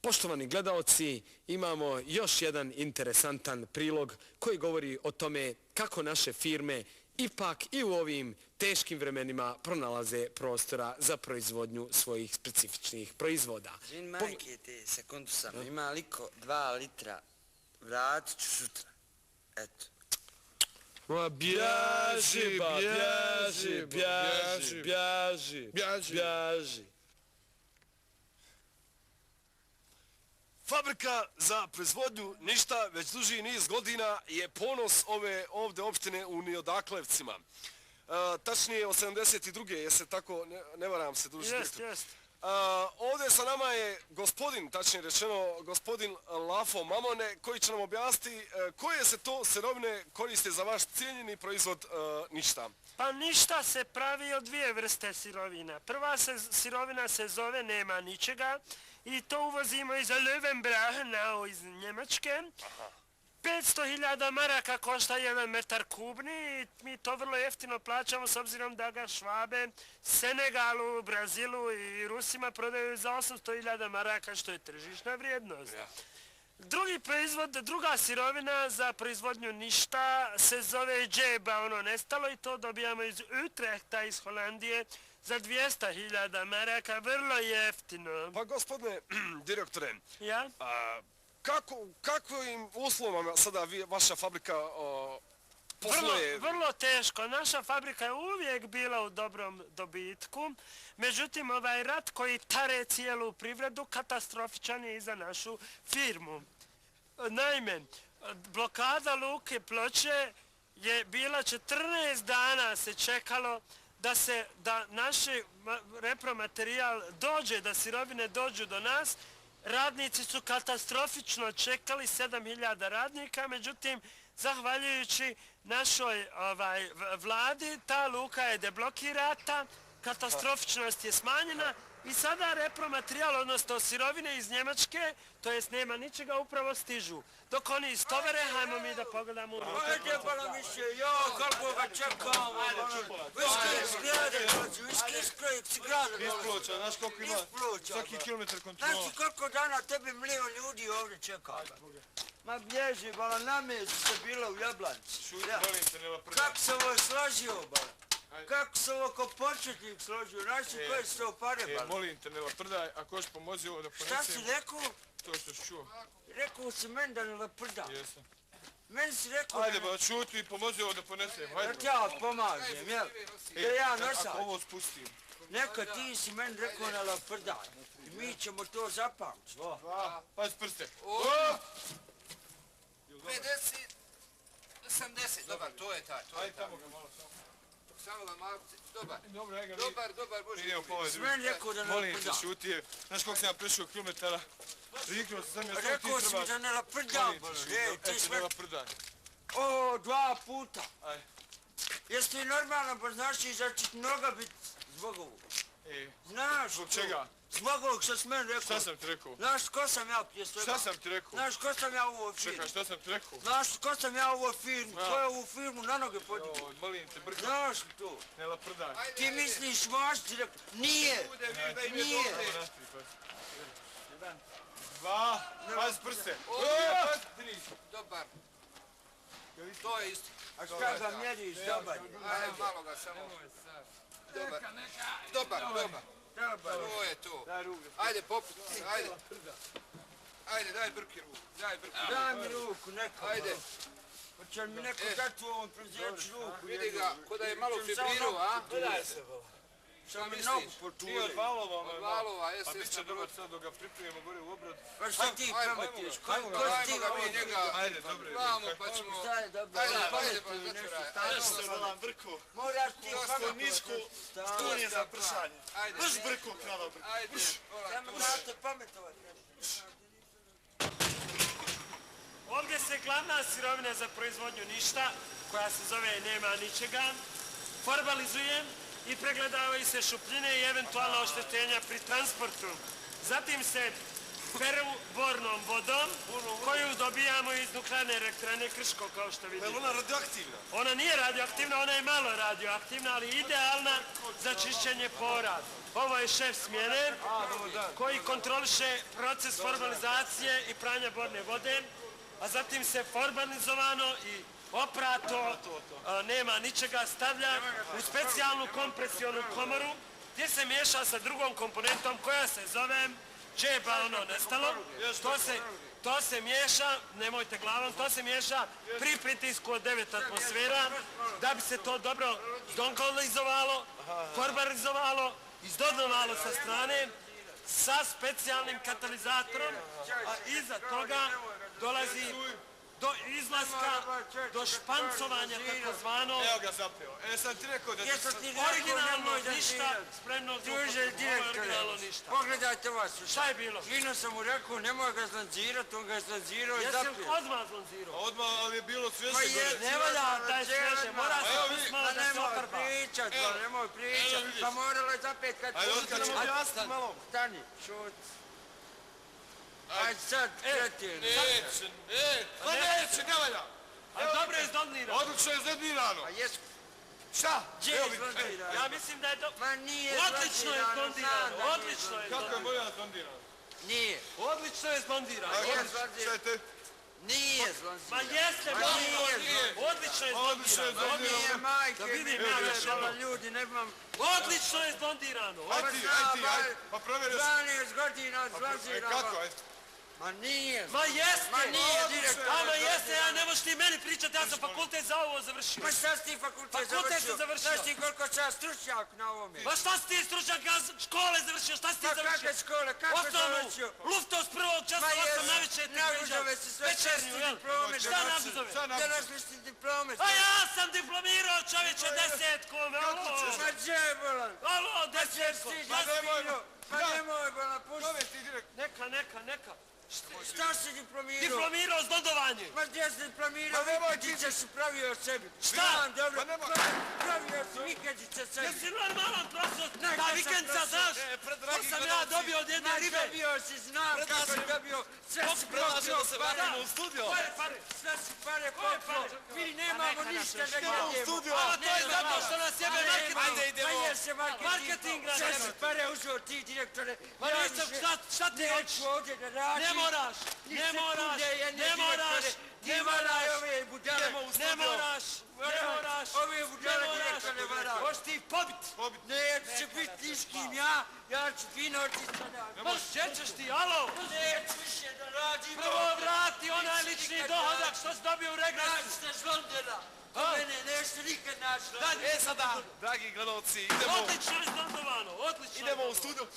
Poštovani gledaoci, imamo još jedan interesantan prilog koji govori o tome kako naše firme ipak i u ovim teškim vremenima pronalaze prostora za proizvodnju svojih specifičnih proizvoda. Žin majke te, sekundu samo, ima liko 2 litra, vratit ću sutra. Eto. Ma bjaži, bjaži, bjaži, bjaži, bjaži. Fabrika za proizvodnju ništa već duži niz godina je ponos ove ovdje opštine u Niodaklevcima. Tačnije od 72. je se tako, ne varam se duži direktor. Jest. Ovdje sa nama je gospodin, tačnije rečeno gospodin Lafo Mamone, koji će nam objasniti koje se to sirovine koriste za vaš cijenjeni proizvod ništa. Pa ništa se pravi od 2 vrste sirovina. Prva sirovina se zove nema ničega i to uvozimo iz Löwenbrachena iz Njemačke. 500.000 maraka košta 1 metar kubni i mi to vrlo jeftino plaćamo s obzirom da ga Švabe, Senegalu, Brazilu i Rusima prodaju za 800.000 maraka što je tržišna vrijednost. Drugi proizvod, druga sirovina za proizvodnju ništa se zove džeba, ono nestalo i to dobijamo iz Utrehta iz Holandije za 200.000 maraka, vrlo jeftino. Pa gospodine direktore, Ja? kakvim uslovama sada vaša fabrika posluje? Vrlo teško. Naša fabrika je uvijek bila u dobrom dobitku. Međutim, ovaj rat koji tare cijelu privredu katastrofičan je i za našu firmu. Naime, blokada Luke Ploče je bila 14 dana se čekalo da naš repromaterijal dođe, da sirovine dođu do nas. Radnici su katastrofično čekali, 7.000 radnika, međutim, zahvaljujući našoj vladi, ta luka je deblokirata, katastrofičnost je smanjena i sada repromaterijal, odnosno sirovine iz Njemačke, to jest nema ničega, upravo stižu. Dok oni istovere, hajmo mi da pogledamo u luku. Ajde, bala miše, kako ga čekam. Viški iz kojeg si grada. Iz Ploča, znaš koliko ima svaki kilometar kontrola. Znaš ti koliko dana tebi 1 milion ljudi ovdje čeka? Ma bježi, bala, na mjestu se bila u Jablanci. Šuti, molim te, nema prda. Kako se ovo složio, bala? Kako se ovo ko početnik složio? Znaš ti koje su to pare, bala? Molim te, nema prdaj, ako još pomozi ovo da ponesem. Šta si rekao? To što si čuo. Rekao si meni da ne laprdam. Jesam. Meni si rekao Ajde, ba, šuti i pomozi ovo da ponesem, hajde. da ti ja pomažem, jel? Da ja nosač. Ako ovo spustim. Neka ti si meni rekao na laprdaj. I mi ćemo to zapamćiti. Pa s prste. 50, 80, dobar, to je taj. Ajde tamo ga malo samo. Samo ga malo, dobar. Dobro, ajde ga Dobar, Bože. idemo po Si meni rekao da ne Molim te, laprdam. šuti. Znaš koliko sam ja prešao kilometara? Riknuo sam ja, samo ti Rekao si mi trebaš. da ne laprdam, Molim bala. te, Ej, ti eto, sve... nema prdaj. O, 2 puta. Ajde. Jesi ti normalno, pa znaš i da će ti noga biti zbog ovog? Znaš Zbog to. čega? Zbog ovog što si meni rekao. Šta sam ti rekao? Znaš ko sam ja prije svega? Šta sam ti rekao? Znaš ko sam ja u ovoj firmi? Čekaj, šta sam ti rekao? Znaš ko sam ja u ovoj firmi? Ko je ovu firmu na noge podigao? Molim te, brka. Znaš li to? Ne laprdaj. Ti misliš maš ti rekao? Nije! Nije! Jedan, dva, pazi prste. Dobar. To je isto. A šta ga mjeriš, dobar je? Ajde, malo ga samo. Dobar. To je to. Ajde, poput, ajde. Ajde, daj brki ruku. Daj mi ruku, neko. Ajde. Hoće mi neko dati u ovom prezijeću ruku? Vidi ga, ko da je malo fibriru, a? Šta mi nogu misliš? potuje. Od valova, Od valova, A jesi. bit će dobar sad dok ga pripremimo gore u obrad. Pa šta ti pametuješ? Ko si ti Ajmo ga mi njega. Ajde, dobro je. Vamo pa ćemo... Šta je dobro? Ajde, Pametuj pa nešto začuraj. stavno. Volam brku. Moraš ti Ničku, stunje za pršanje. Ajde. Brš brku, krava brku. Ajde, Samo znate pametovati nešto. Ovdje se glavna sirovina za proizvodnju ništa, koja se zove nema ničega, formalizuje i pregledavaju se šupljine i eventualno oštećenja pri transportu. Zatim se peru bornom vodom koju dobijamo iz nuklearne elektrane Krško, kao što vidite. Je ona radioaktivna? Ona nije radioaktivna, ona je malo radioaktivna, ali idealna za čišćenje pora. Ovo je šef smjene koji kontroliše proces formalizacije i pranja borne vode, a zatim se formalizovano i oprato, nema ničega, stavlja u specijalnu kompresionu komoru gdje se miješa sa drugom komponentom koja se zove džeba, ono nestalo. To se miješa, nemojte glavom, to se miješa pri pritisku od 9 atmosfera da bi se to dobro zdonkolizovalo, formalizovalo, izdodnovalo sa strane sa specijalnim katalizatorom, a iza toga dolazi do izlaska, do špancovanja takozvano. Evo ga zapeo. Sam ti rekao da... Originalno ništa, spremno za originalno ništa. Pogledajte vas. Šta je bilo? Lino sam mu rekao, nemoj ga zlanzirati, on ga je zlanzirao i Ja sam zapio. odmah zlanzirao. Odmah, ali je bilo Pa svježe je, gore. Ne valja da je sveže, mora se pust malo da se nemoj otrpa. pričat, nemoj pričat. Pa moralo je zapet kad... Ajde, otkačemo objasniti malo. Stani, šut. Ajde sad, kretin. Neće, ne valja. A dobro je zdonirano. Odlično je zednirano. Pa jes, Šta? gdje je zlanzirano? Ja mislim da je dobro. Ma nije Odlično je zdonirano, odlično je Kako je zdonirano. moja zednirano? Nije, Odlično je zdonirano. nije Šta zlanzirano. je te? Nije Ma zlanzirano. jeste, Ma nije. odlično je Odlično je zdonirano. Nije zednirano. majke, Da vidim mi ja ne još znam, jednom. ljudi, ne znam. Odlično je zdonirano. Aj ti, pa provjerio sam. 12 godina zlanzirano. Kako, ajde? Ma nije. Ma jeste. Ma nije, direktor. Ma jeste, ja ne možeš ti meni pričati, ja sam fakultet za ovo završio. Pa šta si ti fakultet Fakultet završio? sam završio. Znaš ti koliko sam stručnjak na ovome? Ma šta si ti stručnjak, ja sam škole završio, šta si ti Pa završio? kakve škole, kako Osnovnu, završio? luftos prvog časa, Ma 8 jesu, na večer, ti naguzove si sve večernju, česti jel? diplome. Šta naguzove? Gdje našli si diplome? A ja sam diplomirao, čovječe, desetkom, alo! Ma gdje je bolan? Alo, desetkom! Ma nemoj, pa nemoj bolan, pušti. Dovesti ti direkt. Neka. Šta si diplomirao? Diplomirao zdodovanje. Ma gdje si diplomirao? Pa nemoj Vikendice si pravio od sebi. Šta? Znam, dobro. Pa nemoj. Pravio si vikendice sebi. Jesi normalan profesor? Neka Ta sam vikendca, profesor. znaš? To sam ja dobio od jedne Ma ribe. dobio si, znam kako si dobio. Sve si propio pare. u studio. Koje pare? Sve si pare Koje propio. pare? Mi nemamo ništa da Idemo u gledemo. studio. A to je zato što nas jebe marketing. Pa je se Marketing nas Sve jebe. si pare uzeo ti, direktore. Ma Ja nisam, više šta ti hoćeš? neću ovdje da radim. Ne moraš, ne moraš, ne moraš, ne moraš, ove budale. ne moraš, ne moraš, Ove budale direktore varaju. hoćeš ti pobit. Neću biti ni s kim ja ću 2 noći sada. Ma šećeš ti, alo? Neću više da radim. Prvo vrati onaj lični dohodak što si dobio u regresu. Naći s Londona. Mene nešto nikad naći. Sada, dragi gledalci, idemo Odlično je zdodovano, odlično. idemo u studio.